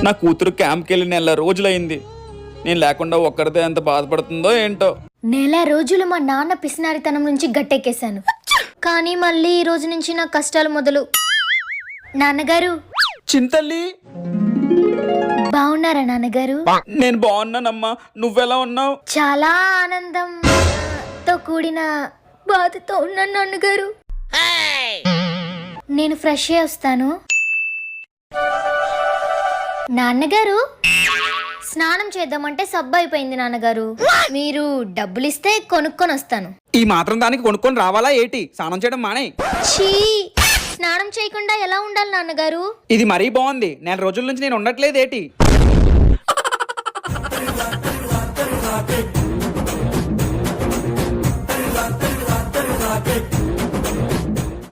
నా కూతురు క్యాంప్కి వెళ్ళి నెల రోజులైంది. నేను లేకుండా ఒక్కరిదే ఎంత బాధపడుతుందో ఏంటో. నెల రోజులు మా నాన్న పిసినారితనం నుంచి గట్టెక్కేశాను. కానీ మళ్ళీ ఈ రోజు నుంచి నా కష్టాలు మొదలు. నాన్నగారు చింతల్లి, బాగున్నారా నాన్నగారు? నేను బాగున్నానమ్మా, నువ్వెలా ఉన్నావు? చాలా ఆనందంతో కూడిన బాధతో ఉన్నాను నాన్నగారు. నేను ఫ్రెష్ అయ్యి వస్తాను. నాన్నగారు స్నానం చేద్దామంటే సబ్బు అయిపోయింది నాన్నగారు. మీరు డబ్బులు ఇస్తే కొనుక్కొని వస్తాను. ఈ మాత్రం దానికి కొనుక్కొని రావాలా ఏటి? స్నానం చేయడం మానే. ఛీ, స్నానం చేయకుండా ఎలా ఉండాలి నాన్నగారు? ఇది మరీ బాగుంది. నెల రోజుల నుంచి నేను ఉండట్లేదు ఏటి?